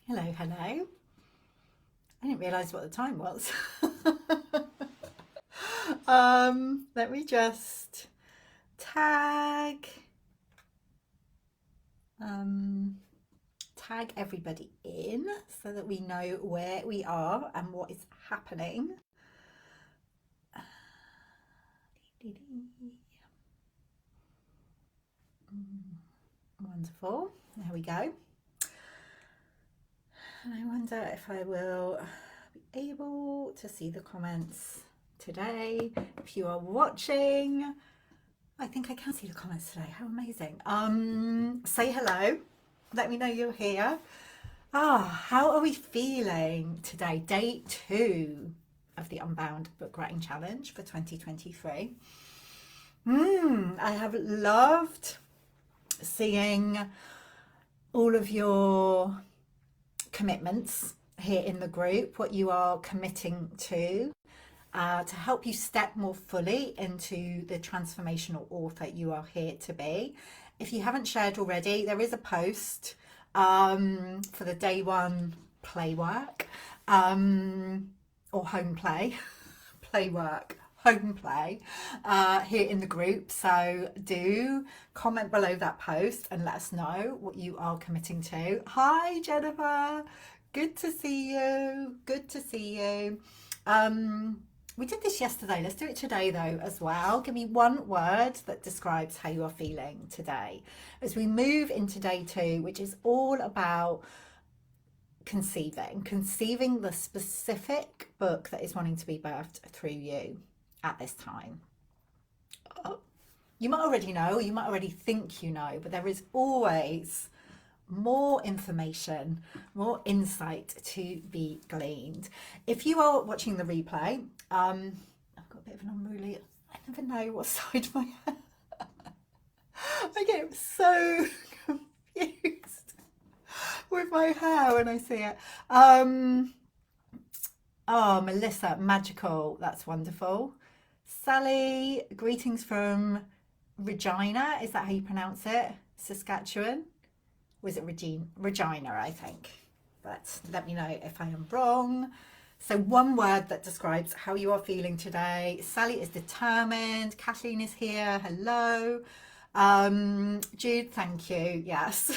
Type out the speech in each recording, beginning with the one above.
Hello, hello. I didn't realise what the time was. Let me just tag um, tag everybody in so that we know where we are and what is happening. Wonderful. There we go. And I wonder if I will be able to see the comments today. If you are watching, I think I can see the comments today. How amazing. Say hello. Let me know you're here. How are we feeling today? Day 2 of the Unbound Book Writing Challenge for 2023. I have loved seeing all of your commitments here in the group, what you are committing to help you step more fully into the transformational author you are here to be. If you haven't shared already, there is a post for the day 1 play work or home play, play work, home play here in the group. So do comment below that post and let us know what you are committing to. Hi, Jennifer. Good to see you. Good to see you. We did this yesterday. Let's do it today, though, as well. Give me one word that describes how you are feeling today as we move into day 2, which is all about conceiving the specific book that is wanting to be birthed through you at this time. You might already know, you might already think you know, but there is always more information, more insight to be gleaned. If you are watching the replay, I've got a bit of an unruly, I never know what side of my hair. I get so confused with my hair when I see it. Oh, Melissa, magical. That's wonderful. Sally, greetings from Regina. Is that how you pronounce it? Saskatchewan? Was it Regina, I think. But let me know if I am wrong. So one word that describes how you are feeling today. Sally is determined. Kathleen is here. Hello. Jude, thank you. Yes.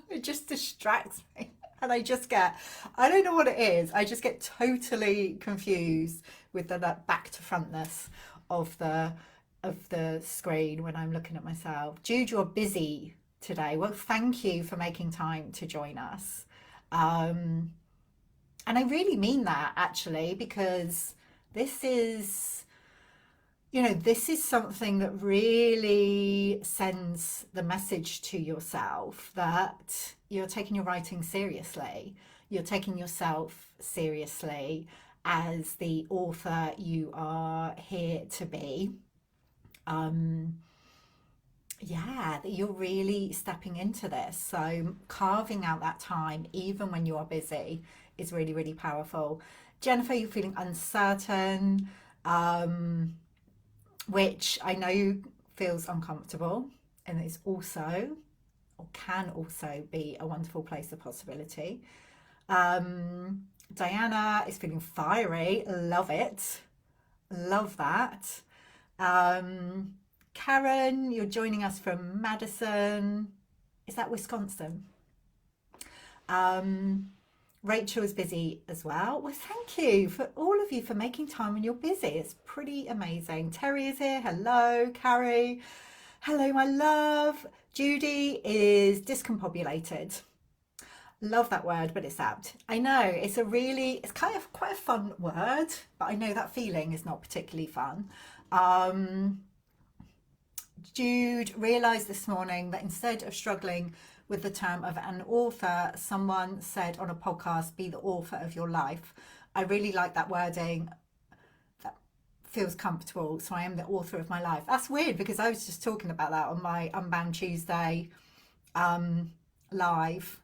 It just distracts me. And I don't know what it is. I just get totally confused with the back to frontness of the screen when I'm looking at myself. Jude, you're busy today. Well, thank you for making time to join us. And I really mean that actually, because this is, this is something that really sends the message to yourself that you're taking your writing seriously. You're taking yourself seriously as the author you are here to be. That you're really stepping into this. So carving out that time, even when you are busy, is really, really powerful. Jennifer, you're feeling uncertain, which I know feels uncomfortable, and it's also, or can also be, a wonderful place of possibility. Diana is feeling fiery. Love it. Love that. Karen, you're joining us from Madison. Is that Wisconsin? Rachel is busy as well. Well, thank you for all of you for making time when you're busy. It's pretty amazing. Terry is here. Hello, Carrie. Hello, my love. Judy is discombobulated. Love that word, but it's apt. I know it's kind of quite a fun word, but I know that feeling is not particularly fun. Jude realised this morning that instead of struggling with the term of an author, someone said on a podcast, be the author of your life. I really like that wording. That feels comfortable. So I am the author of my life. That's weird because I was just talking about that on my Unbound Tuesday live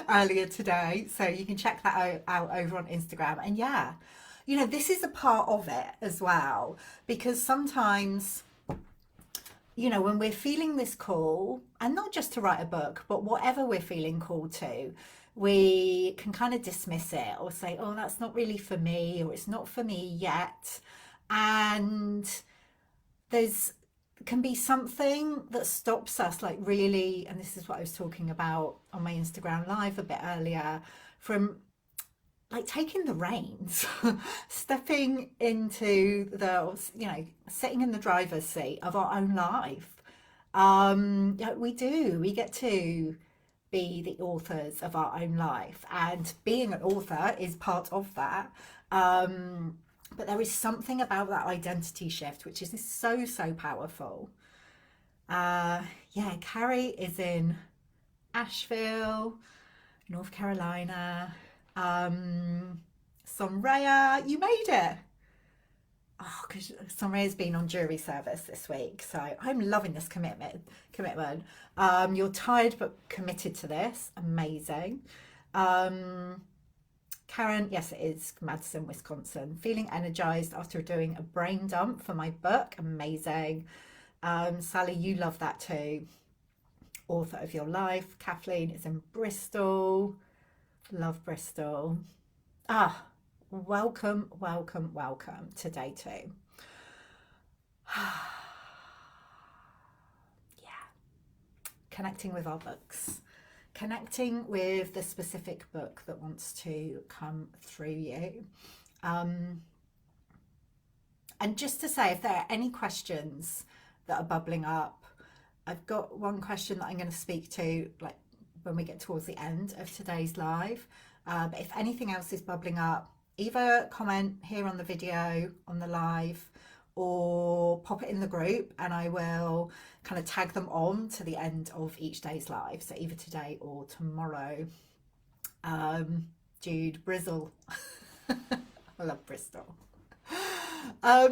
earlier today. So you can check that out over on Instagram. And yeah, this is a part of it as well, because sometimes you know, when we're feeling this call, and not just to write a book, but whatever we're feeling called to, we can kind of dismiss it or say, oh, that's not really for me, or it's not for me yet. And there's can be something that stops us, like really, and this is what I was talking about on my Instagram live a bit earlier, from like taking the reins, stepping into the, you know, sitting in the driver's seat of our own life. Yeah, we get to be the authors of our own life, and being an author is part of that. But there is something about that identity shift which is so powerful. Uh, yeah, Carrie is in Asheville, North Carolina. Um, Somraya, you made it. Oh, because Somraya's been on jury service this week, so I'm loving this commitment. You're tired but committed to this. Amazing. Um, Karen, yes, it is Madison, Wisconsin. Feeling energized after doing a brain dump for my book. Amazing. Sally, you love that too. Author of your life. Kathleen is in Bristol. Love Bristol. Ah, welcome to day two. Yeah, connecting with our books, connecting with the specific book that wants to come through you. And just to say, if there are any questions that are bubbling up, I've got one question that I'm going to speak to like when we get towards the end of today's live. But if anything else is bubbling up, either comment here on the video, on the live, or pop it in the group, and I will kind of tag them on to the end of each day's live. So either today or tomorrow. Jude Brizzle. I love Bristol. I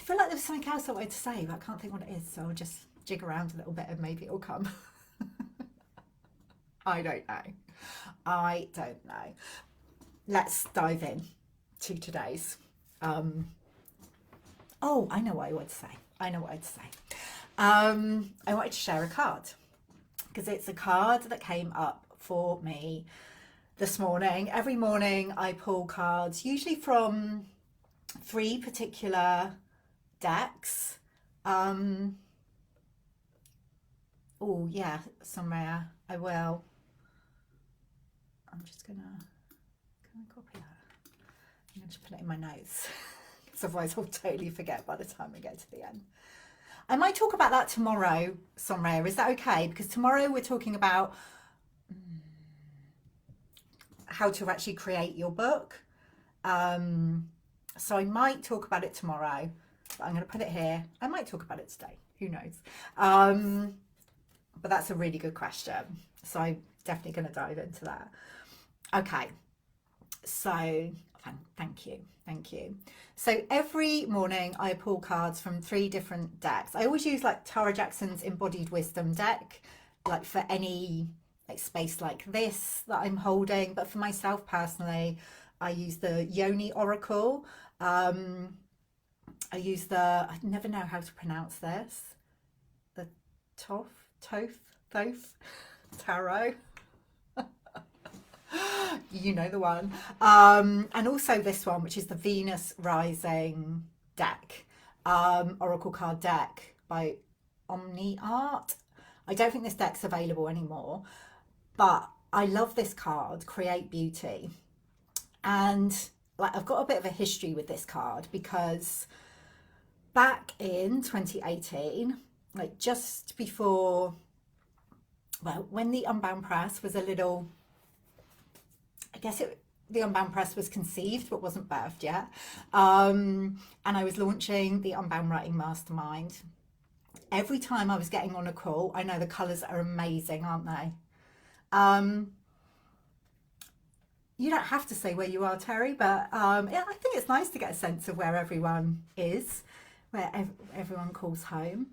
feel like there was something else I wanted to say, but I can't think what it is. So I'll just jig around a little bit and maybe it'll come. I don't know. Let's dive in to today's. Oh, I know what I want to say. I wanted to share a card because it's a card that came up for me this morning. Every morning I pull cards, usually from 3 particular decks. Oh yeah, somewhere I will. I'm just gonna, can I copy that? I'm gonna just put it in my notes because otherwise I'll totally forget by the time we get to the end. I might talk about that tomorrow, Somraya. Is that okay? Because tomorrow we're talking about how to actually create your book. So I might talk about it tomorrow, but I'm going to put it here. I might talk about it today. Who knows? But that's a really good question. So I'm definitely going to dive into that. Okay. So thank you. So every morning I pull cards from 3 different decks. I always use like Tara Jackson's Embodied Wisdom deck, like for any like space like this that I'm holding. But for myself personally, I use the Yoni Oracle. I use I never know how to pronounce this. The Thoth Tarot. You know the one. And also this one, which is the Venus Rising deck, Oracle card deck by Omni Art. I don't think this deck's available anymore, but I love this card, Create Beauty. And like I've got a bit of a history with this card because back in 2018, like just before, well, when the Unbound Press was a little, I guess the Unbound Press was conceived but wasn't birthed yet. And I was launching the Unbound Writing Mastermind. Every time I was getting on a call, I know the colours are amazing, aren't they? You don't have to say where you are, Terry, but yeah, I think it's nice to get a sense of where everyone is, where everyone calls home.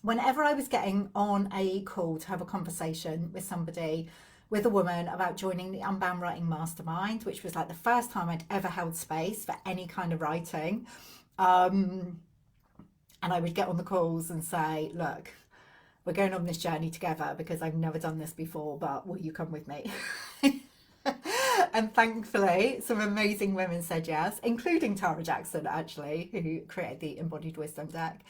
Whenever I was getting on a call to have a conversation with somebody, with a woman about joining the Unbound Writing Mastermind, which was like the first time I'd ever held space for any kind of writing, And I would get on the calls and say, look, we're going on this journey together because I've never done this before, but will you come with me? And thankfully, some amazing women said yes, including Tara Jackson, actually, who created the Embodied Wisdom deck.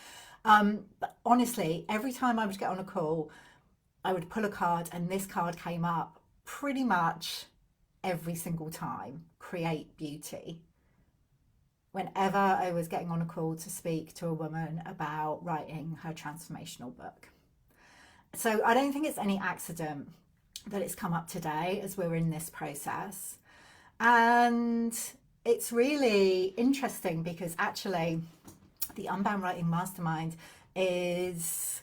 But honestly, every time I would get on a call, I would pull a card, and this card came up pretty much every single time: create beauty. Whenever I was getting on a call to speak to a woman about writing her transformational book. So I don't think it's any accident that it's come up today as we're in this process. And it's really interesting because actually the Unbound Writing Mastermind is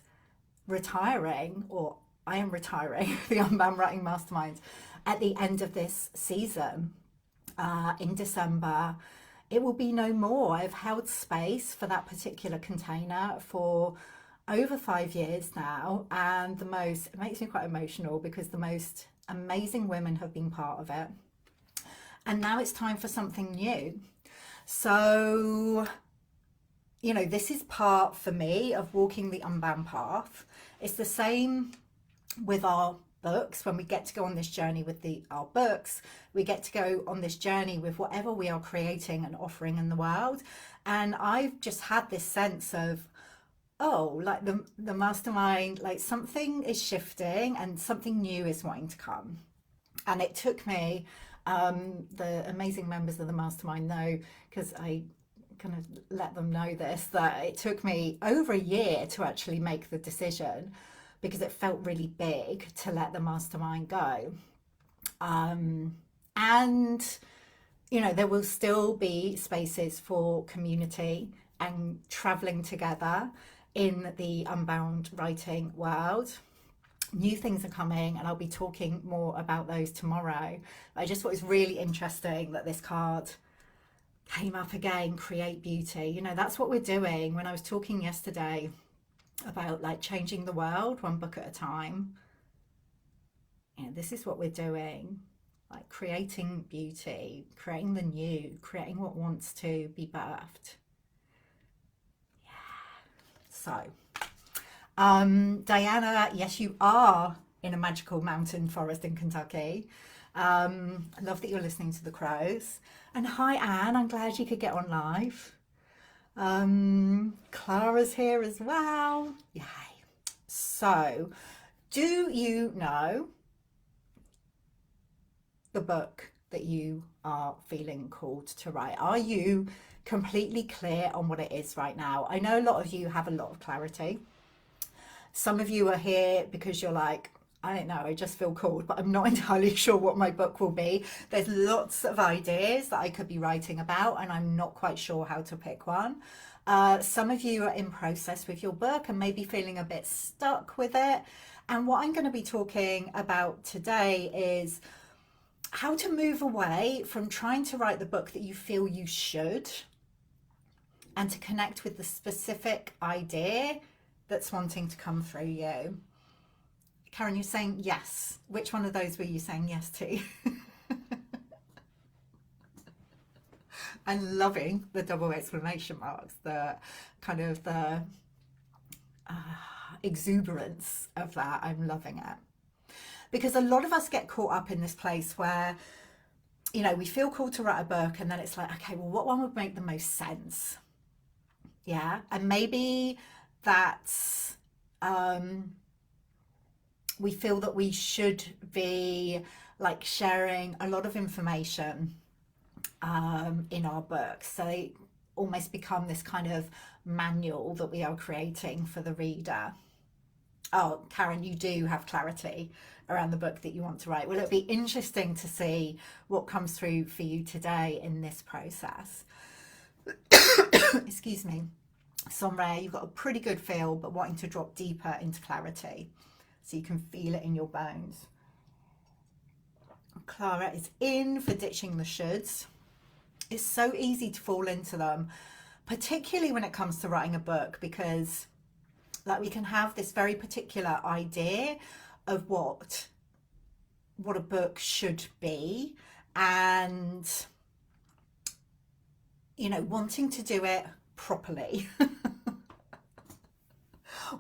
retiring, or I am retiring the Unbound Writing Mastermind at the end of this season in December. It will be no more. I've held space for that particular container for over 5 years now, and it makes me quite emotional because the most amazing women have been part of it. And now it's time for something new. So, this is part for me of walking the unbound path. It's the same with our books. When we get to go on this journey with our books, we get to go on this journey with whatever we are creating and offering in the world. And I've just had this sense of, like the mastermind, like something is shifting and something new is wanting to come. And it took me, the amazing members of the mastermind know, because I kind of let them know this, that it took me over a year to actually make the decision, because it felt really big to let the mastermind go. And, there will still be spaces for community and traveling together in the Unbound Writing world. New things are coming, and I'll be talking more about those tomorrow. I just thought it was really interesting that this card came up again: create beauty. That's what we're doing. When I was talking yesterday about like changing the world one book at a time, this is what we're doing, like creating beauty, creating the new, creating what wants to be birthed. So Diana, yes, you are in a magical mountain forest in Kentucky. I love that you're listening to the crows. And hi, Anne, I'm glad you could get on live. Clara's here as well. Yay. So, do you know the book that you are feeling called to write? Are you completely clear on what it is right now? I know a lot of you have a lot of clarity. Some of you are here because you're like, I don't know, I just feel called, but I'm not entirely sure what my book will be. There's lots of ideas that I could be writing about, and I'm not quite sure how to pick one. Some of you are in process with your book and maybe feeling a bit stuck with it. And what I'm going to be talking about today is how to move away from trying to write the book that you feel you should, and to connect with the specific idea that's wanting to come through you. Karen, you're saying yes. Which one of those were you saying yes to? I'm loving the double exclamation marks, the kind of the exuberance of that. I'm loving it. Because a lot of us get caught up in this place where, we feel called to write a book, and then it's like, okay, well, what one would make the most sense? Yeah. And maybe that's, we feel that we should be like sharing a lot of information in our books. So they almost become this kind of manual that we are creating for the reader. Oh, Karen, you do have clarity around the book that you want to write. Well, it'll be interesting to see what comes through for you today in this process. Excuse me. Somewhere you've got a pretty good feel, but wanting to drop deeper into clarity so you can feel it in your bones. Clara is in for ditching the shoulds. It's so easy to fall into them, particularly when it comes to writing a book, because like we can have this very particular idea of what a book should be, and wanting to do it properly.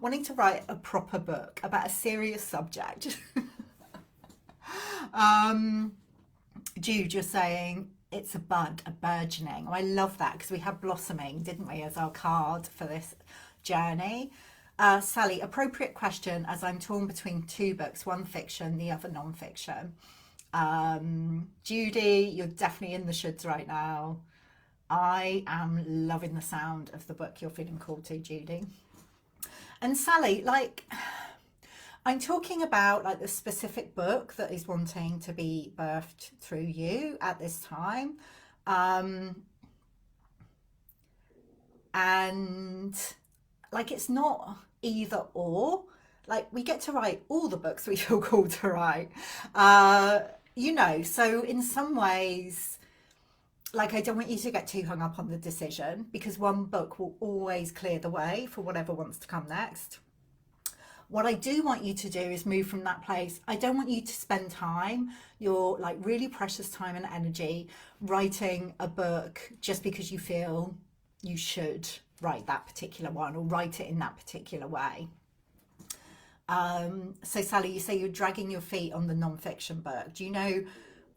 wanting to write a proper book about a serious subject. Jude, you're saying it's a bud, a burgeoning. Oh, I love that because we had blossoming, didn't we, as our card for this journey. Sally, appropriate question as I'm torn between two books, one fiction, the other non-fiction. Judy, you're definitely in the shoulds right now. I am loving the sound of the book you're feeling called to, Judy. And Sally, like, I'm talking about like the specific book that is wanting to be birthed through you at this time. And like, it's not either or. Like, we get to write all the books we feel called to write. You know, so in some ways, like, I don't want you to get too hung up on the decision because one book will always clear the way for whatever wants to come next. What I do want you to do is move from that place. I don't want you to spend time, your like really precious time and energy, writing a book just because you feel you should write that particular one or write it in that particular way. So Sally, you say you're dragging your feet on the non-fiction book. Do you know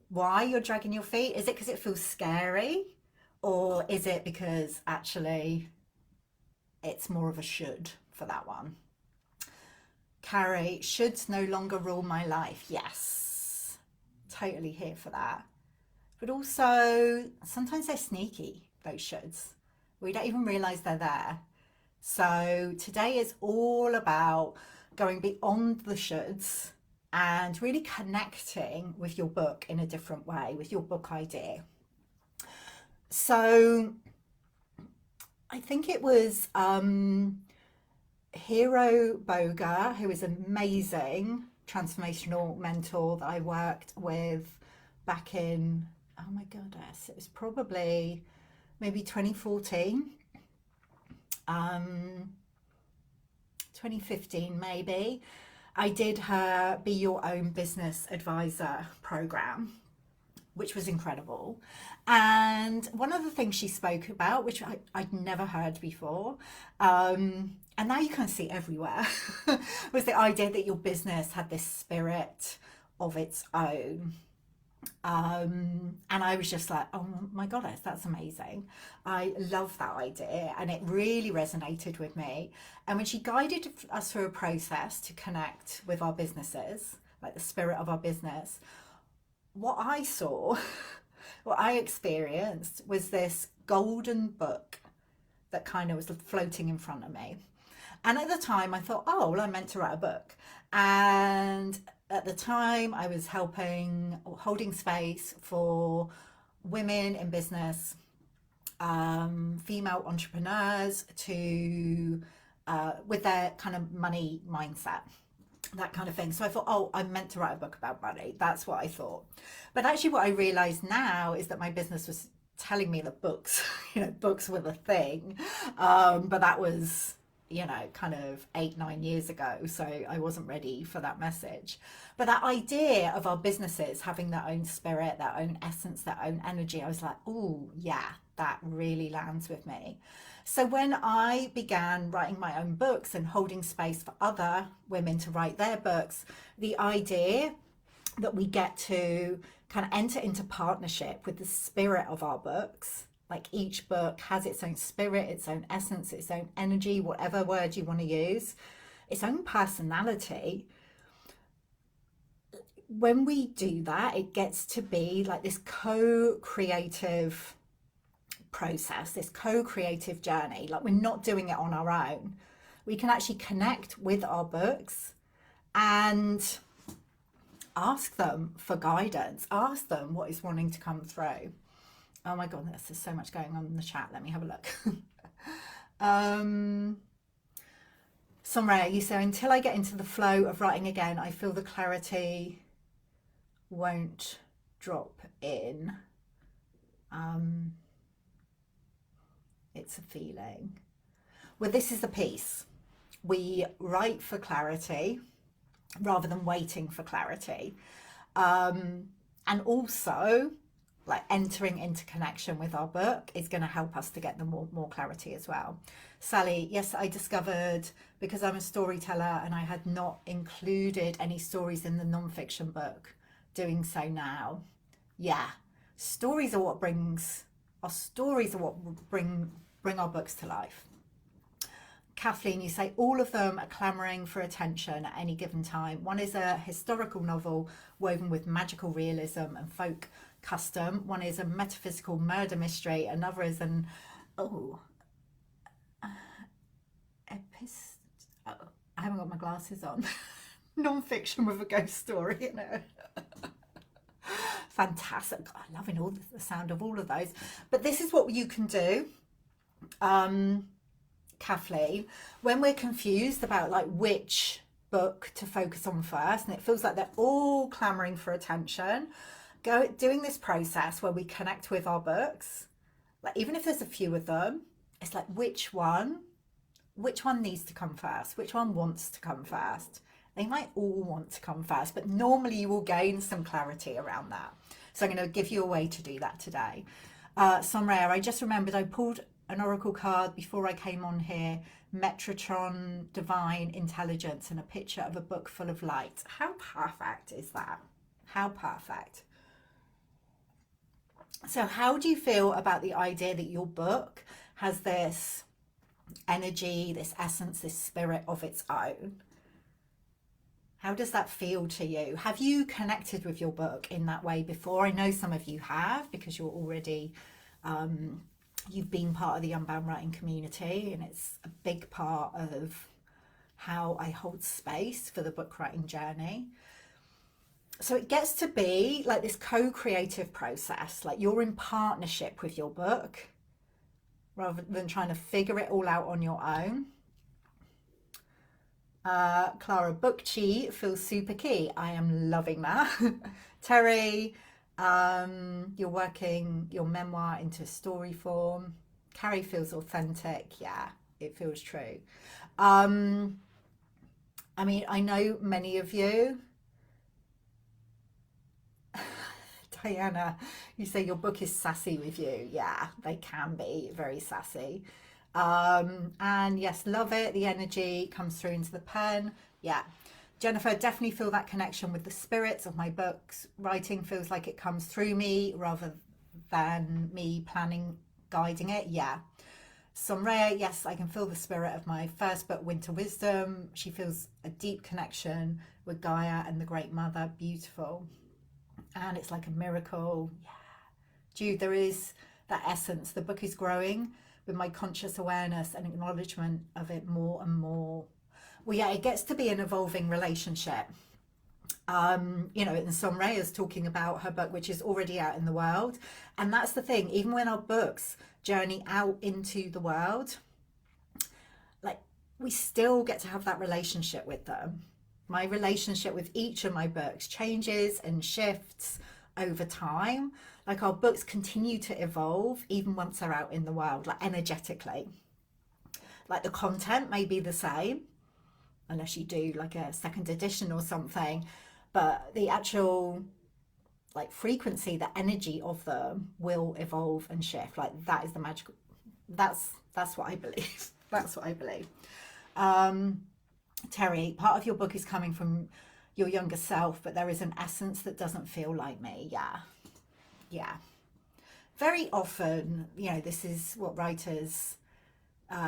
why you're dragging your feet? Is it because it feels scary, or is it because actually it's more of a should for that one? Carrie, shoulds no longer rule my life. Yes, totally here for that. But also, sometimes they're sneaky, those shoulds. We don't even realize they're there. So today is all about going beyond the shoulds and really connecting with your book in a different way, with your book idea. So I think it was Hero Boga, who is an amazing transformational mentor that I worked with back in, oh my goodness, it was probably maybe 2014. 2015 maybe. I did her Be Your Own Business Advisor program, which was incredible. And one of the things she spoke about, which I'd never heard before, and now you can see everywhere, was the idea that your business had this spirit of its own. And I was just like, oh my goddess, that's amazing. I love that idea, and it really resonated with me. And when she guided us through a process to connect with our businesses, like the spirit of our business, what I saw, what I experienced was this golden book that kind of was floating in front of me. And at the time I thought, oh, well, I meant to write a book. And at the time I was holding space for women in business, female entrepreneurs to, with their kind of money mindset, that kind of thing. So I thought, oh, I'm meant to write a book about money. That's what I thought. But actually what I realized now is that my business was telling me that books, books were the thing. But that was, kind of 8-9 years ago. So I wasn't ready for that message. But that idea of our businesses having their own spirit, their own essence, their own energy, I was like, oh yeah, that really lands with me. So when I began writing my own books and holding space for other women to write their books, the idea that we get to kind of enter into partnership with the spirit of our books, like each book has its own spirit, its own essence, its own energy, whatever word you want to use, its own personality. When we do that, it gets to be like this co-creative process, this co-creative journey. Like, we're not doing it on our own. We can actually connect with our books and ask them for guidance, ask them what is wanting to come through. Oh my goodness, there's so much going on in the chat. Let me have a look. Somre, you say, until I get into the flow of writing again, I feel the clarity won't drop in. It's a feeling. Well, this is the piece. We write for clarity rather than waiting for clarity. And also, like entering into connection with our book is going to help us to get the more clarity as well. Sally, yes, I discovered because I'm a storyteller and I had not included any stories in the non-fiction book, doing so now. Yeah, stories are what brings our stories are what bring our books to life. Kathleen, you say all of them are clamouring for attention at any given time. One is a historical novel woven with magical realism and folk custom. One is a metaphysical murder mystery. Another is an I haven't got my glasses on. Non-fiction with a ghost story, you know. Fantastic. God, I'm loving all the sound of all of those. But this is what you can do. Kathleen, when we're confused about like which book to focus on first and it feels like they're all clamoring for attention, doing this process where we connect with our books, like even if there's a few of them, it's like which one needs to come first, which one wants to come first. They might all want to come first, but normally you will gain some clarity around that. So I'm going to give you a way to do that today. Somraya, I just remembered I pulled an oracle card before I came on here, Metatron, Divine Intelligence, and a picture of a book full of light. How perfect is that? How perfect. So how do you feel about the idea that your book has this energy, this essence, this spirit of its own? How does that feel to you? Have you connected with your book in that way before? I know some of you have because you're already you've been part of the Unbound Writing community, and it's a big part of how I hold space for the book writing journey. So it gets to be like this co-creative process, like you're in partnership with your book rather than trying to figure it all out on your own. Clara, book chi feels super key. I am loving that. Terry, you're working your memoir into story form. Carrie feels authentic. Yeah, it feels true. I mean, I know many of you. Diana, you say your book is sassy with you. Yeah, they can be very sassy. And yes, love it. The energy comes through into the pen. Yeah. Jennifer, definitely feel that connection with the spirits of my books. Writing feels like it comes through me rather than me planning, guiding it. Yeah. Somraya, yes, I can feel the spirit of my first book, Winter Wisdom. She feels a deep connection with Gaia and the Great Mother. Beautiful. And it's like a miracle. Yeah. Jude, there is that essence. The book is growing with my conscious awareness and acknowledgement of it more and more. Well, yeah, it gets to be an evolving relationship. You know, and Somraya is talking about her book, which is already out in the world. And that's the thing, even when our books journey out into the world, like we still get to have that relationship with them. My relationship with each of my books changes and shifts over time. Like our books continue to evolve even once they're out in the world, like energetically. Like the content may be the same, unless you do like a second edition or something, but the actual like frequency, the energy of them will evolve and shift. Like that is the magical, that's what I believe. That's what I believe. Terry, part of your book is coming from your younger self, but there is an essence that doesn't feel like me. Yeah. Yeah. Very often, you know, this is what writers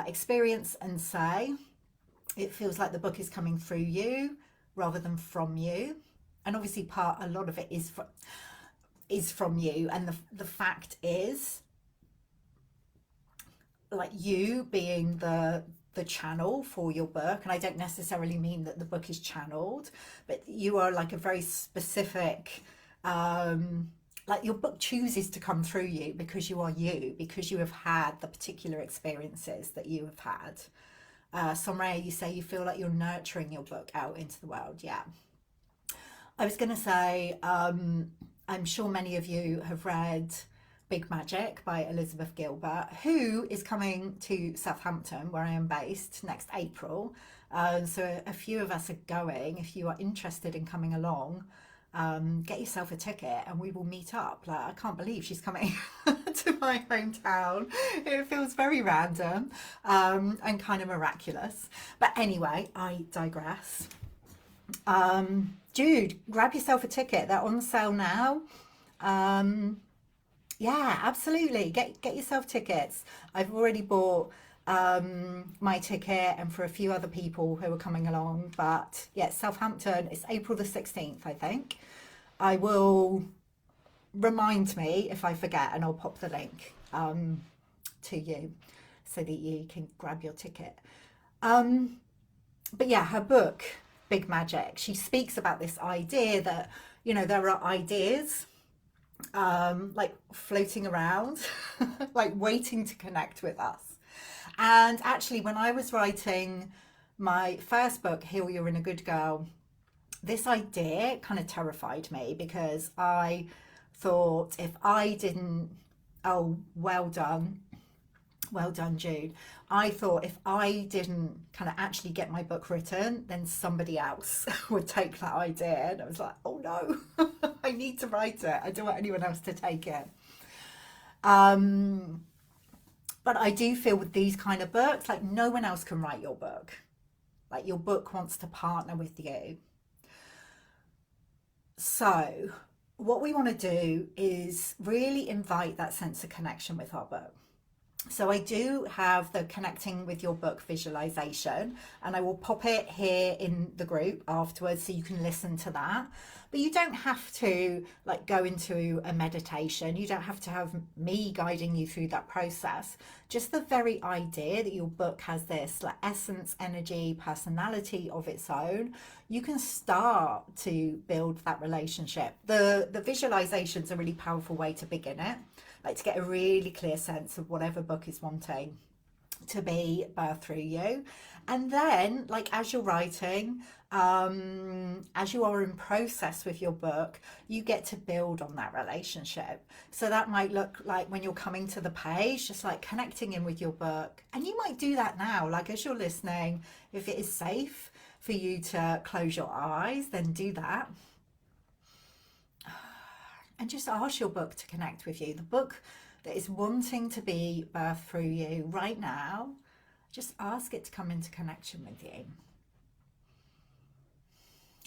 experience and say. It feels like the book is coming through you rather than from you. And obviously a lot of it is from you. And the fact is, like you being the channel for your book, and I don't necessarily mean that the book is channeled, but you are like a very specific like your book chooses to come through you because you are you, because you have had the particular experiences that you have had. Somraya, you say you feel like you're nurturing your book out into the world. Yeah. I was going to say, I'm sure many of you have read Big Magic by Elizabeth Gilbert, who is coming to Southampton, where I am based, next April. So a few of us are going. If you are interested in coming along, get yourself a ticket and we will meet up. Like, I can't believe she's coming to my hometown. It feels very random, and kind of miraculous. But anyway, I digress. Dude, grab yourself a ticket. They're on sale now. Um, yeah, absolutely. Get yourself tickets. I've already bought my ticket and for a few other people who are coming along. But yeah, Southampton, it's April the 16th, I think. I will remind me if I forget and I'll pop the link to you so that you can grab your ticket. Um, but yeah, her book, Big Magic, she speaks about this idea that, there are ideas like floating around, like waiting to connect with us. And actually, when I was writing my first book, Heal You're in a Good Girl, this idea kind of terrified me because I thought if I didn't, oh, well done, Jude. I thought if I didn't kind of actually get my book written, then somebody else would take that idea. And I was like, oh no, I need to write it. I don't want anyone else to take it. Um, but I do feel with these kind of books, like no one else can write your book. Like your book wants to partner with you. So what we want to do is really invite that sense of connection with our book. So I do have the connecting with your book visualization, and I will pop it here in the group afterwards so you can listen to that. But you don't have to like go into a meditation. You don't have to have me guiding you through that process. Just the very idea that your book has this like essence, energy, personality of its own, you can start to build that relationship. The visualization is a really powerful way to begin it, like to get a really clear sense of whatever book is wanting to be birthed through you. And then like as you're writing, as you are in process with your book, you get to build on that relationship. So that might look like when you're coming to the page, just like connecting in with your book. And you might do that now, like as you're listening, if it is safe for you to close your eyes, then do that. And just ask your book to connect with you. The book that is wanting to be birthed through you right now, just ask it to come into connection with you.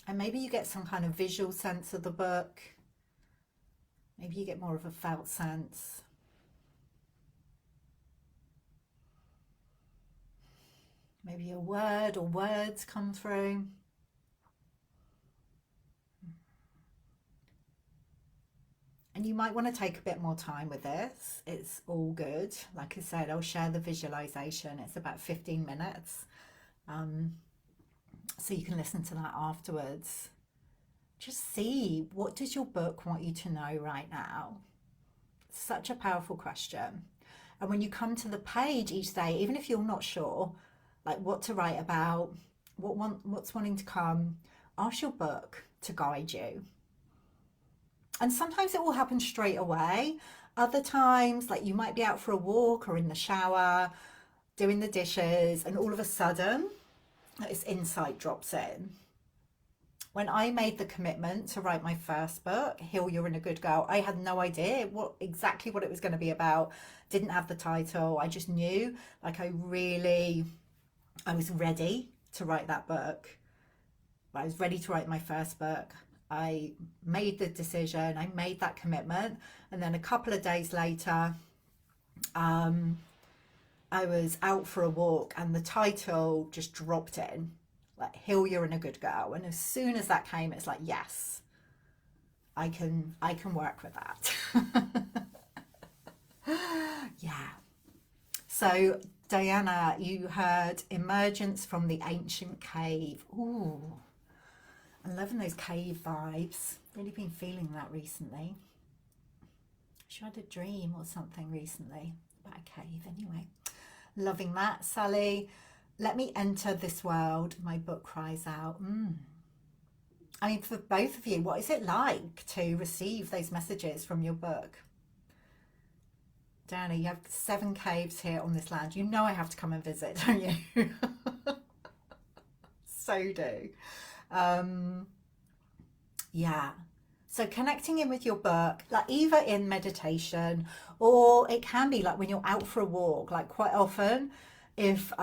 And maybe you get some kind of visual sense of the book. Maybe you get more of a felt sense. Maybe a word or words come through. And you might want to take a bit more time with this. It's all good. Like I said, I'll share the visualization. It's about 15 minutes. So you can listen to that afterwards. Just see, what does your book want you to know right now? Such a powerful question. And when you come to the page each day, even if you're not sure, like what to write about, what's wanting to come, ask your book to guide you. And sometimes it will happen straight away. Other times, like you might be out for a walk or in the shower, doing the dishes, and all of a sudden, this insight drops in. When I made the commitment to write my first book, Heal You're in a Good Girl, I had no idea exactly what it was going to be about. Didn't have the title. I just knew, like I was ready to write that book. I was ready to write my first book. I made the decision, I made that commitment, and then a couple of days later, I was out for a walk and the title just dropped in, like Heal You're in a Good Girl. And as soon as that came, it's like, yes, I can work with that. Yeah. So Diana, you heard Emergence from the Ancient Cave. Ooh. I'm loving those cave vibes. Really been feeling that recently. She had a dream or something recently about a cave anyway. Loving that. Sally, let me enter this world. My book cries out. I mean, for both of you, what is it like to receive those messages from your book? Diana, you have 7 caves here on this land. You know I have to come and visit, don't you? So do. Yeah, So connecting in with your book, like either in meditation, or it can be like when you're out for a walk, like quite often, if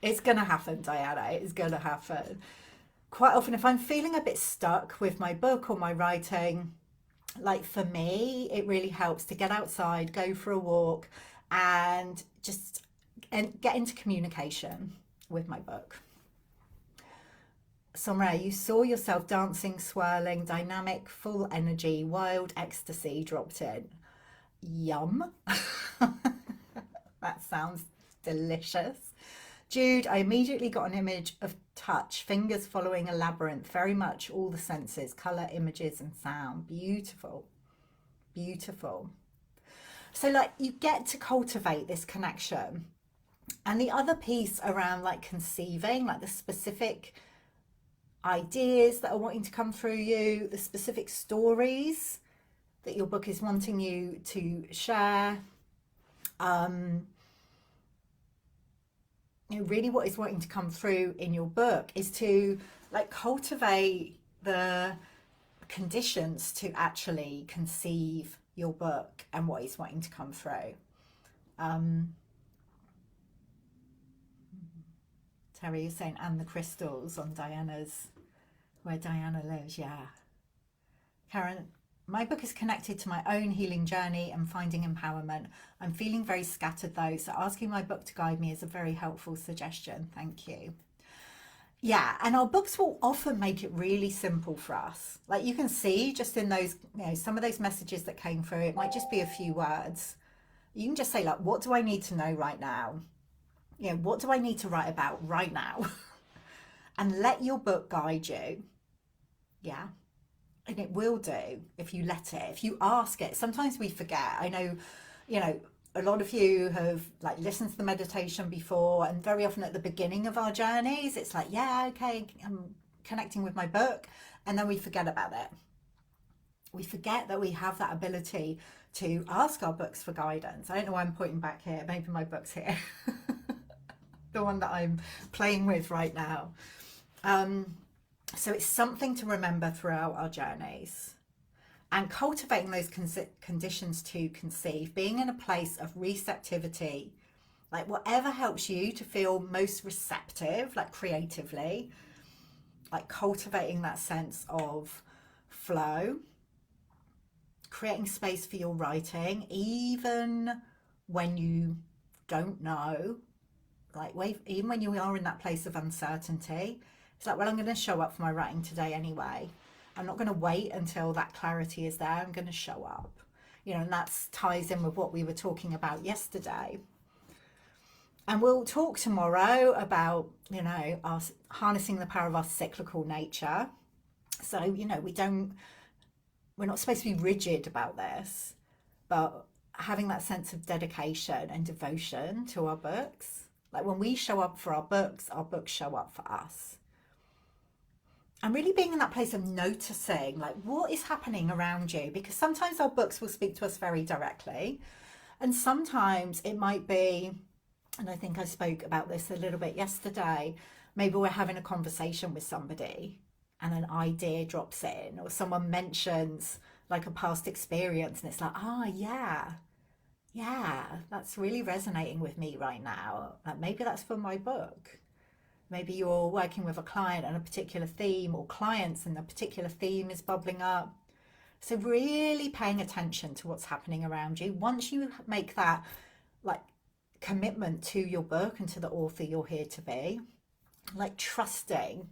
it's gonna happen, Diana, it's gonna happen. Quite often if I'm feeling a bit stuck with my book or my writing, like for me, it really helps to get outside, go for a walk, and just and get into communication with my book. Somewhere you saw yourself dancing, swirling, dynamic, full energy, wild ecstasy dropped in. Yum. That sounds delicious. Jude, I immediately got an image of touch, fingers following a labyrinth, very much all the senses, colour, images, and sound. Beautiful, beautiful. So, like, you get to cultivate this connection. And the other piece around like conceiving, like the specific ideas that are wanting to come through you, the specific stories that your book is wanting you to share. Really what is wanting to come through in your book is to like cultivate the conditions to actually conceive your book and what is wanting to come through. Terry, you're saying, and the crystals on Diana's, where Diana lives, yeah. Karen, my book is connected to my own healing journey and finding empowerment. I'm feeling very scattered though, so asking my book to guide me is a very helpful suggestion. Thank you. Yeah, and our books will often make it really simple for us. Like you can see just in those, some of those messages that came through, it might just be a few words. You can just say like, what do I need to know right now? What do I need to write about right now? And let your book guide you. Yeah. And it will do if you let it, if you ask it. Sometimes we forget. I know, a lot of you have like listened to the meditation before, and very often at the beginning of our journeys, it's like, yeah, okay, I'm connecting with my book. And then we forget about it. We forget that we have that ability to ask our books for guidance. I don't know why I'm pointing back here. Maybe my book's here. The one that I'm playing with right now. So it's something to remember throughout our journeys, and cultivating those conditions to conceive, being in a place of receptivity, like whatever helps you to feel most receptive, like creatively, like cultivating that sense of flow, creating space for your writing, even when you don't know, like even when you are in that place of uncertainty. It's like, well, I'm going to show up for my writing today anyway. I'm not going to wait until that clarity is there. I'm going to show up. And that ties in with what we were talking about yesterday. And we'll talk tomorrow about, us harnessing the power of our cyclical nature. So, we're not supposed to be rigid about this, but having that sense of dedication and devotion to our books. Like when we show up for our books show up for us. And really being in that place of noticing like what is happening around you, because sometimes our books will speak to us very directly, and sometimes it might be, and I think I spoke about this a little bit yesterday, maybe we're having a conversation with somebody and an idea drops in, or someone mentions like a past experience and it's like, yeah, that's really resonating with me right now, like maybe that's for my book. Maybe you're working with a client on a particular theme, or clients and a particular theme is bubbling up. So really paying attention to what's happening around you. Once you make that like commitment to your book and to the author you're here to be, like trusting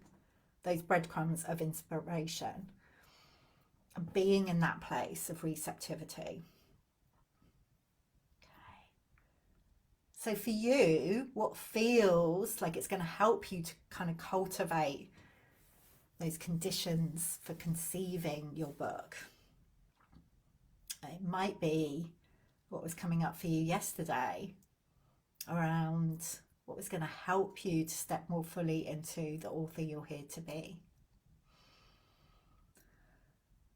those breadcrumbs of inspiration and being in that place of receptivity. So for you, what feels like it's going to help you to kind of cultivate those conditions for conceiving your book? It might be what was coming up for you yesterday around what was going to help you to step more fully into the author you're here to be.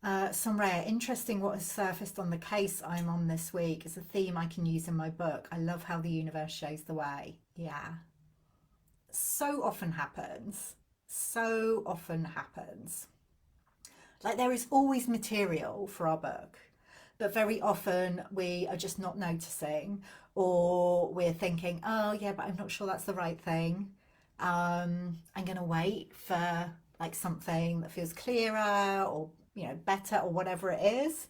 Somraya, interesting what has surfaced on the case I'm on this week is a theme I can use in my book. I love how the universe shows the way. Yeah. So often happens. So often happens. Like there is always material for our book, but very often we are just not noticing, or we're thinking, oh yeah, but I'm not sure that's the right thing. I'm going to wait for like something that feels clearer or, better or whatever it is.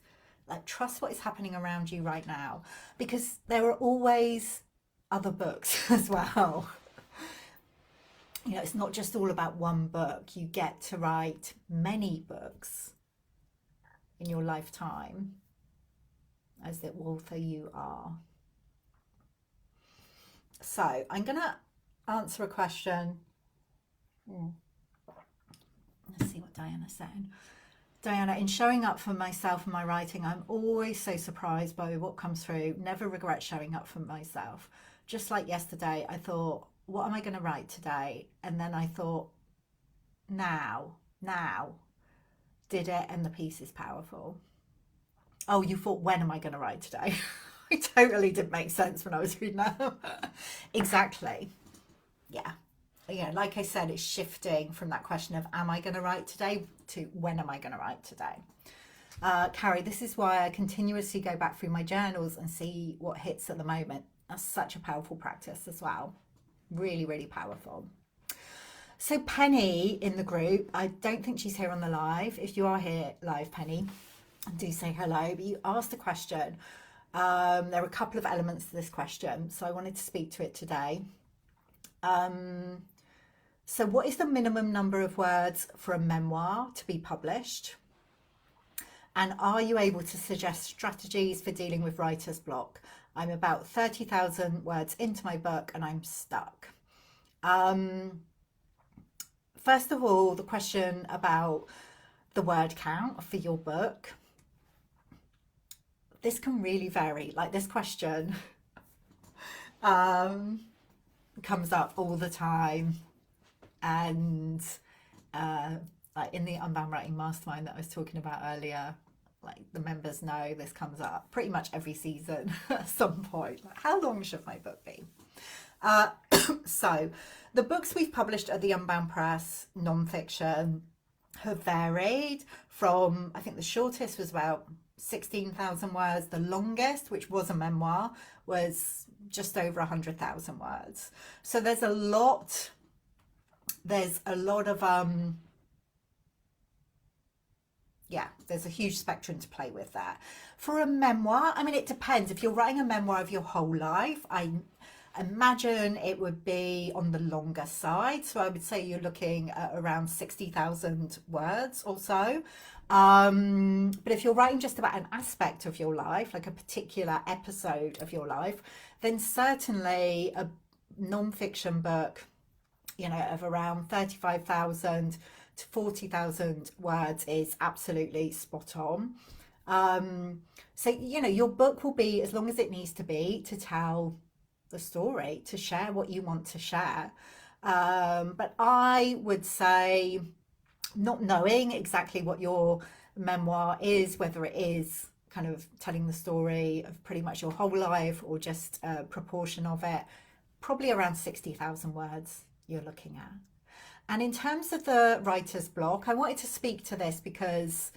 Like trust what is happening around you right now, because there are always other books as well. It's not just all about one book. You get to write many books in your lifetime as the author you are. So I'm going to answer a question. Let's see what Diana's saying. Diana, in showing up for myself and my writing, I'm always so surprised by what comes through. Never regret showing up for myself. Just like yesterday, I thought, what am I going to write today? And then I thought, now, did it, and the piece is powerful. Oh, you thought, when am I going to write today? It totally didn't make sense when I was reading that. Exactly. Yeah. Like I said, it's shifting from that question of am I going to write today to when am I going to write today? Carrie, this is why I continuously go back through my journals and see what hits at the moment. That's such a powerful practice as well. Really, really powerful. So Penny in the group, I don't think she's here on the live. If you are here live, Penny, do say hello. But you asked a question. There are a couple of elements to this question, so I wanted to speak to it today. So what is the minimum number of words for a memoir to be published? And are you able to suggest strategies for dealing with writer's block? I'm about 30,000 words into my book and I'm stuck. First of all, the question about the word count for your book. This can really vary. Like this question comes up all the time. And like in the Unbound Writing Mastermind that I was talking about earlier, like the members know this comes up pretty much every season at some point. Like, how long should my book be? So the books we've published at the Unbound Press, non-fiction, have varied from, I think the shortest was about 16,000 words. The longest, which was a memoir, was just over 100,000 words. So there's a lot of there's a huge spectrum to play with there. For a memoir, I mean, it depends. If you're writing a memoir of your whole life, I imagine it would be on the longer side. So I would say you're looking at around 60,000 words or so. But if you're writing just about an aspect of your life, like a particular episode of your life, then certainly a non-fiction book, of around 35,000 to 40,000 words is absolutely spot on. So, your book will be as long as it needs to be to tell the story, to share what you want to share. But I would say, not knowing exactly what your memoir is, whether it is kind of telling the story of pretty much your whole life or just a proportion of it, probably around 60,000 words you're looking at. And in terms of the writer's block, I wanted to speak to this because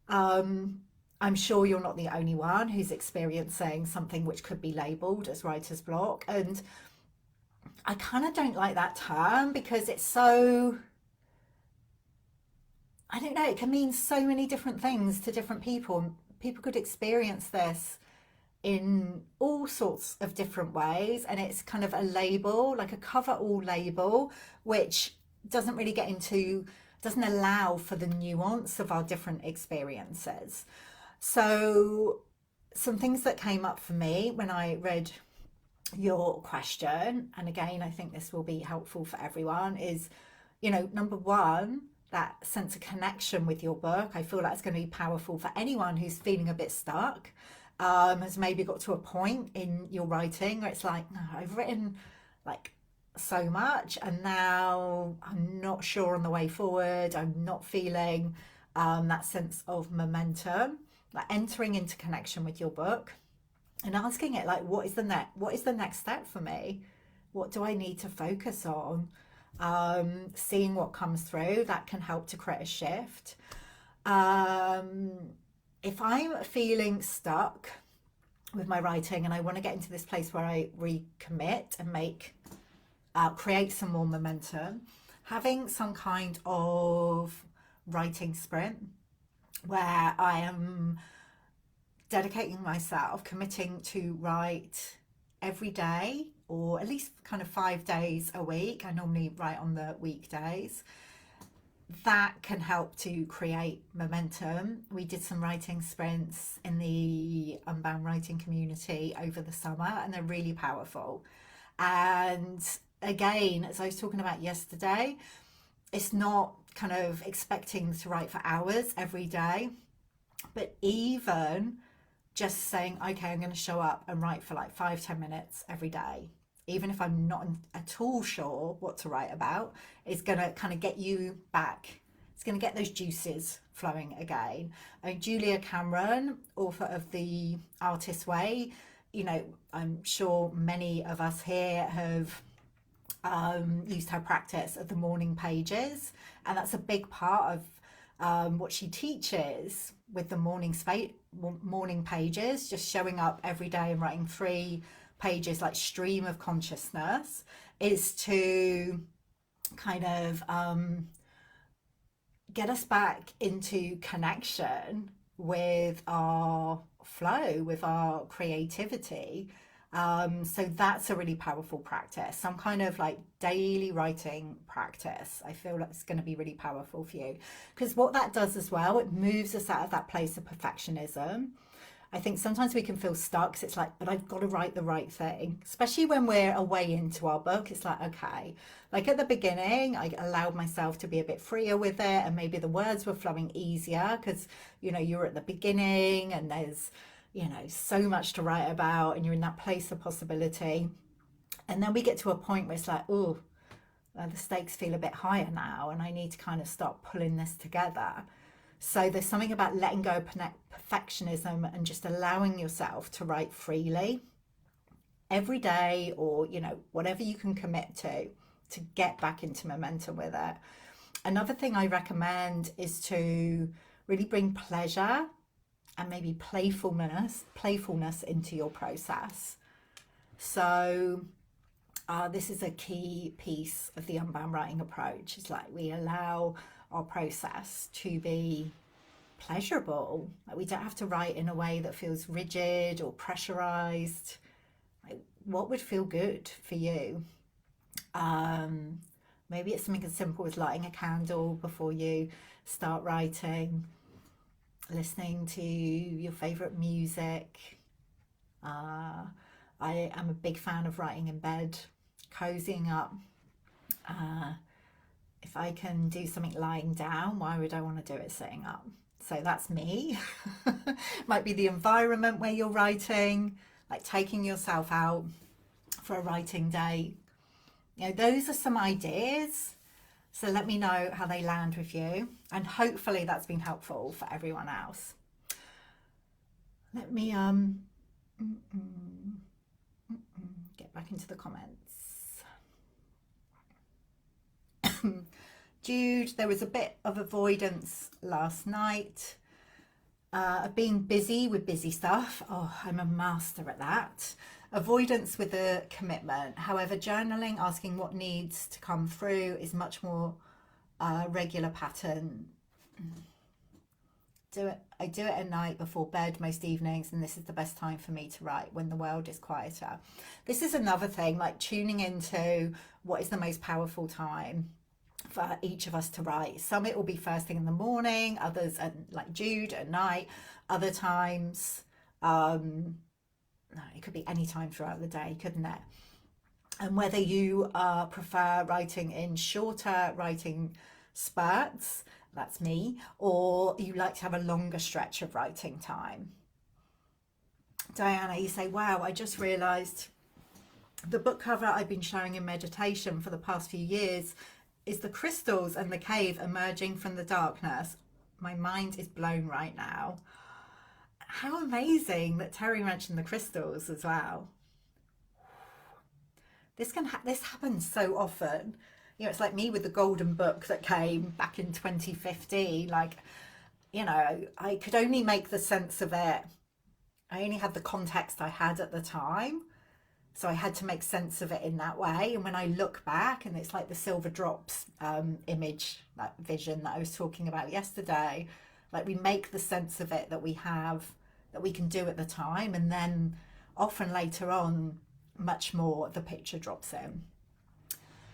I'm sure you're not the only one who's experiencing something which could be labelled as writer's block. And I kind of don't like that term because it's so, I don't know, it can mean so many different things to different people. People could experience this in all sorts of different ways, and it's kind of a label, like a cover-all label, which doesn't really doesn't allow for the nuance of our different experiences. So some things that came up for me when I read your question, and again, I think this will be helpful for everyone, is, number one, that sense of connection with your book. I feel like it's going to be powerful for anyone who's feeling a bit stuck, has maybe got to a point in your writing where it's like, no, I've written like so much and now I'm not sure on the way forward. I'm not feeling that sense of momentum. Like entering into connection with your book and asking it, like, what is the next step for me? What do I need to focus on? Seeing what comes through, that can help to create a shift. If I'm feeling stuck with my writing and I want to get into this place where I recommit and create some more momentum, having some kind of writing sprint where I am dedicating myself, committing to write every day or at least kind of 5 days a week. I normally write on the weekdays. That can help to create momentum. We did some writing sprints in the Unbound Writing community over the summer, and they're really powerful. And again, as I was talking about yesterday, it's not kind of expecting to write for hours every day, but even just saying, okay, I'm going to show up and write for like 5-10 minutes every day, even if I'm not at all sure what to write about, is going to kind of get you back. It's going to get those juices flowing again. And Julia Cameron, author of The Artist's Way, you know, I'm sure many of us here have used her practice of the morning pages, and that's a big part of what she teaches with the morning pages, just showing up every day and writing 3 pages, like stream of consciousness, is to kind of get us back into connection with our flow, with our creativity. So that's a really powerful practice, some kind of like daily writing practice. I feel like it's going to be really powerful for you, because what that does as well, it moves us out of that place of perfectionism. I think sometimes we can feel stuck 'cause it's like, but I've got to write the right thing, especially when we're away into our book. It's like, okay, like at the beginning, I allowed myself to be a bit freer with it, and maybe the words were flowing easier because, you know, you're at the beginning and there's, you know, so much to write about and you're in that place of possibility. And then we get to a point where it's like, oh, the stakes feel a bit higher now and I need to kind of start pulling this together. So there's something about letting go of perfectionism and just allowing yourself to write freely every day, or, you know, whatever you can commit to get back into momentum with it. Another thing I recommend is to really bring pleasure and maybe playfulness into your process. So this is a key piece of the Unbound Writing approach. It's like we allow our process to be pleasurable. Like we don't have to write in a way that feels rigid or pressurized. Like, what would feel good for you? Maybe it's something as simple as lighting a candle before you start writing, listening to your favorite music. I am a big fan of writing in bed, cozying up. If I can do something lying down, why would I want to do it sitting up? So that's me. Might be the environment where you're writing, like taking yourself out for a writing day. You know, those are some ideas. So let me know how they land with you. And hopefully that's been helpful for everyone else. Let me get back into the comments. Jude, there was a bit of avoidance last night. Being busy with busy stuff. Oh, I'm a master at that. Avoidance with a commitment. However, journaling, asking what needs to come through is much more regular pattern. I do it at night before bed most evenings, and this is the best time for me to write, when the world is quieter. This is another thing, like tuning into what is the most powerful time for each of us to write. Some it will be first thing in the morning, others like Jude at night, other times it could be any time throughout the day, couldn't it? And whether you prefer writing in shorter writing spurts, that's me, or you like to have a longer stretch of writing time. Diana, you say, wow, I just realized the book cover I've been showing in meditation for the past few years is the crystals and the cave emerging from the darkness. My mind is blown right now. How amazing that Terry mentioned the crystals as well. This happens so often. You know, it's like me with the golden book that came back in 2015. Like, you know, I could only make the sense of it. I only had the context I had at the time. So I had to make sense of it in that way. And when I look back, and it's like the silver drops image, that vision that I was talking about yesterday, like we make the sense of it that we have, that we can do at the time. And then often later on, much more the picture drops in.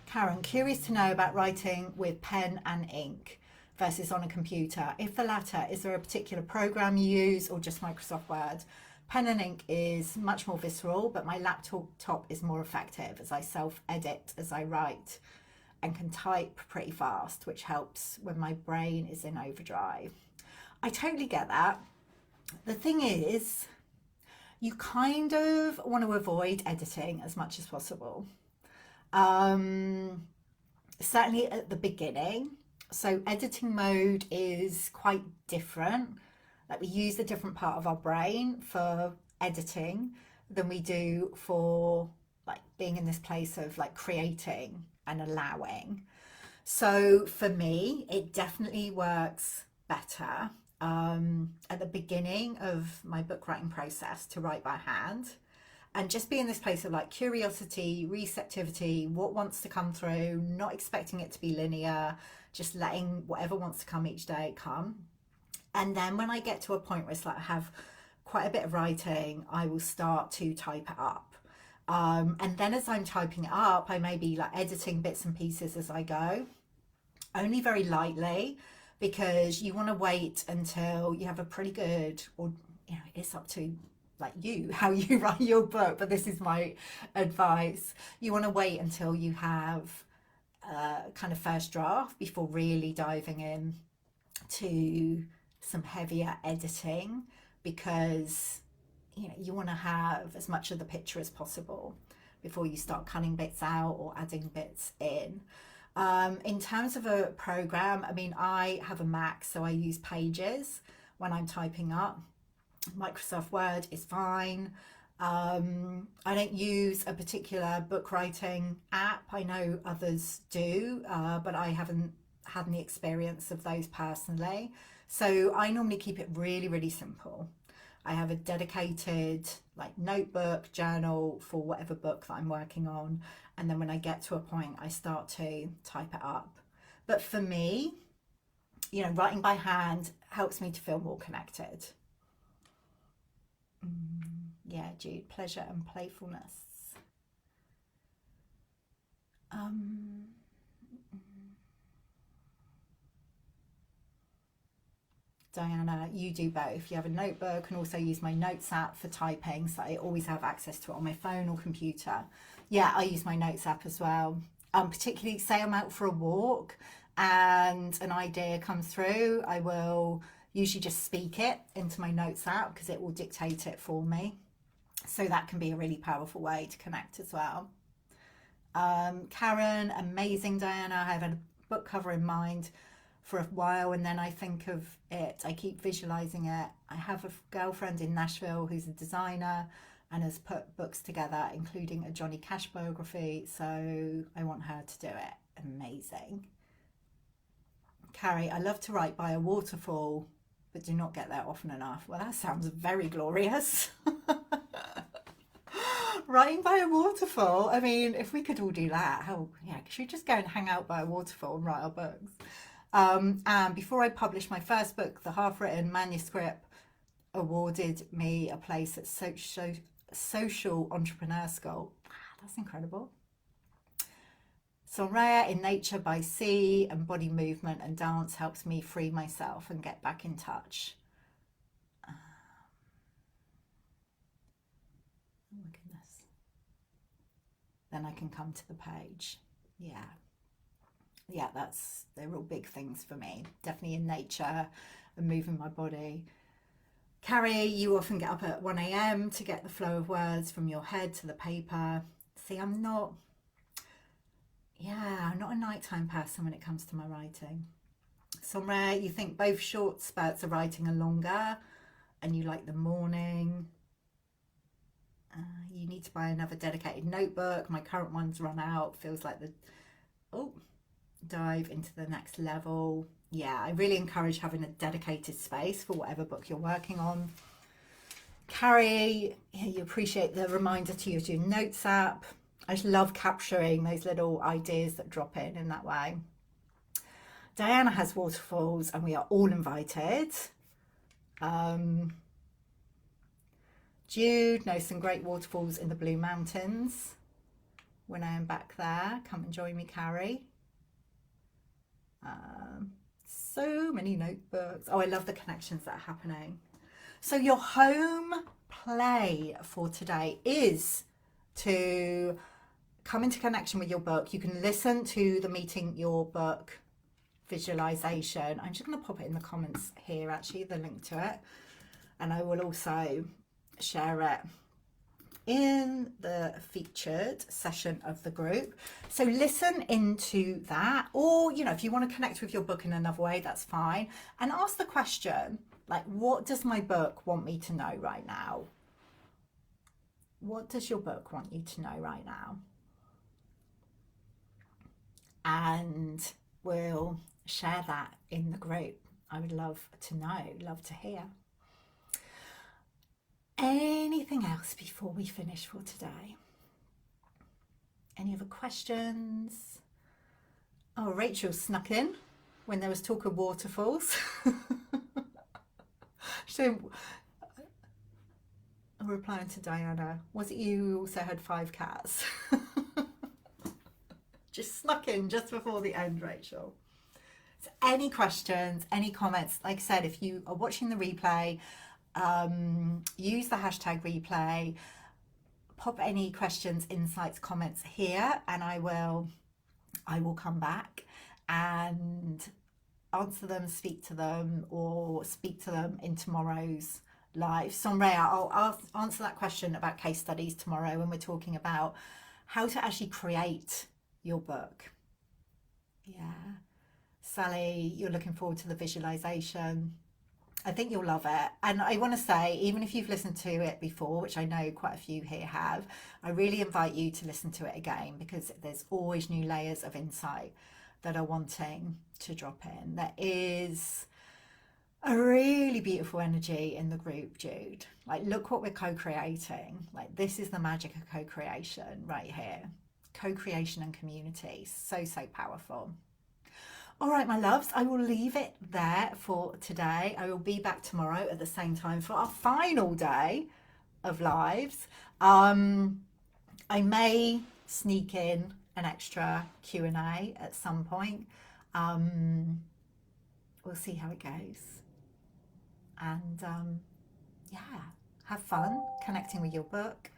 Karen, curious to know about writing with pen and ink versus on a computer. If the latter, is there a particular program you use or just Microsoft Word? Pen and ink is much more visceral, but my laptop is more effective as I self-edit as I write and can type pretty fast, which helps when my brain is in overdrive. I totally get that. The thing is, you kind of want to avoid editing as much as possible. Certainly at the beginning. So editing mode is quite different. Like we use a different part of our brain for editing than we do for like being in this place of like creating and allowing. So for me, it definitely works better at the beginning of my book writing process to write by hand and just be in this place of like curiosity, receptivity, what wants to come through, not expecting it to be linear, just letting whatever wants to come each day come. And then when I get to a point where it's like I have quite a bit of writing, I will start to type it up. And then as I'm typing it up, I may be like editing bits and pieces as I go, only very lightly, because you want to wait until you have a pretty good, or you know, it's up to like you how you write your book, but this is my advice. You want to wait until you have kind of first draft before really diving in to some heavier editing, because you know you want to have as much of the picture as possible before you start cutting bits out or adding bits in. In terms of a program, I mean, I have a Mac, so I use Pages when I'm typing up. Microsoft Word is fine. I don't use a particular book writing app. I know others do, but I haven't had any experience of those personally. So I normally keep it really, really simple. I have a dedicated like notebook, journal for whatever book that I'm working on. And then when I get to a point, I start to type it up. But for me, you know, writing by hand helps me to feel more connected. Yeah, Jude, pleasure and playfulness. Um, Diana, you do both. You have a notebook and also use my notes app for typing, so I always have access to it on my phone or computer. Yeah, I use my notes app as well. Particularly, say I'm out for a walk and an idea comes through, I will usually just speak it into my notes app because it will dictate it for me. So that can be a really powerful way to connect as well. Karen, amazing. Diana, I've had a book cover in mind for a while and then I think of it, I keep visualizing it. I have a girlfriend in Nashville who's a designer and has put books together, including a Johnny Cash biography, so I want her to do it. Amazing. Carrie, I love to write by a waterfall, but do not get there often enough. Well, that sounds very glorious. Writing by a waterfall. I mean, if we could all do that, how, yeah, should we just go and hang out by a waterfall and write our books? And before I published my first book, the half-written manuscript awarded me a place at Social Entrepreneur School. That's incredible. So rare in nature by sea and body movement and dance helps me free myself and get back in touch. Oh my goodness. Then I can come to the page. Yeah. Yeah, they're all big things for me. Definitely in nature and moving my body. Carrie, you often get up at 1 a.m. to get the flow of words from your head to the paper. See, I'm not a nighttime person when it comes to my writing. Somewhere you think both short spurts of writing are longer and you like the morning. You need to buy another dedicated notebook. My current one's run out. Feels like dive into the next level. yeah, I really encourage having a dedicated space for whatever book you're working on. Carrie, you appreciate the reminder to use your notes app. I just love capturing those little ideas that drop in that way. Diana has waterfalls and we are all invited. Jude knows some great waterfalls in the Blue Mountains. When I am back there, come and join me, Carrie. So many notebooks. Oh, I love the connections that are happening. So your home play for today is to come into connection with your book. You can listen to the Meeting Your Book visualization. I'm just going to pop it in the comments here, actually, the link to it. And I will also share it in the featured session of the group. So listen into that, or, you know, if you want to connect with your book in another way, that's fine. And ask the question, like, what does my book want me to know right now? What does your book want you to know right now? And we'll share that in the group. I would love to know, love to hear. Anything else before we finish for today? Any other questions? Oh, Rachel snuck in when there was talk of waterfalls. So, I'm replying to Diana, was it you who also had 5 cats? Just snuck in just before the end, Rachel. So any questions, any comments? Like I said, if you are watching the replay, use the hashtag replay, pop any questions, insights, comments here, and I will come back and answer them, speak to them, or speak to them in tomorrow's live. Sonreya, I'll answer that question about case studies tomorrow when we're talking about how to actually create your book. Yeah. Sally, you're looking forward to the visualization. I think you'll love it. And I want to say, even if you've listened to it before, which I know quite a few here have, I really invite you to listen to it again, because there's always new layers of insight that are wanting to drop in. There is a really beautiful energy in the group, Jude. Like, look what we're co-creating. Like, this is the magic of co-creation right here. Co-creation and community. So, so powerful. All right, my loves, I will leave it there for today. I will be back tomorrow at the same time for our final day of lives. I may sneak in an extra Q&A at some point. We'll see how it goes. And yeah, have fun connecting with your book.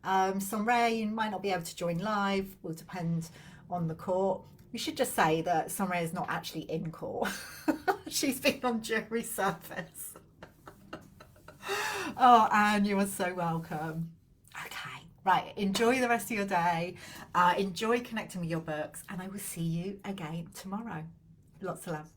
Sonreya, you might not be able to join live, will depend on the court. We should just say that Sonreya is not actually in court. She's been on jury service. Oh, Anne, you are so welcome. Okay, right. Enjoy the rest of your day. Enjoy connecting with your books, and I will see you again tomorrow. Lots of love.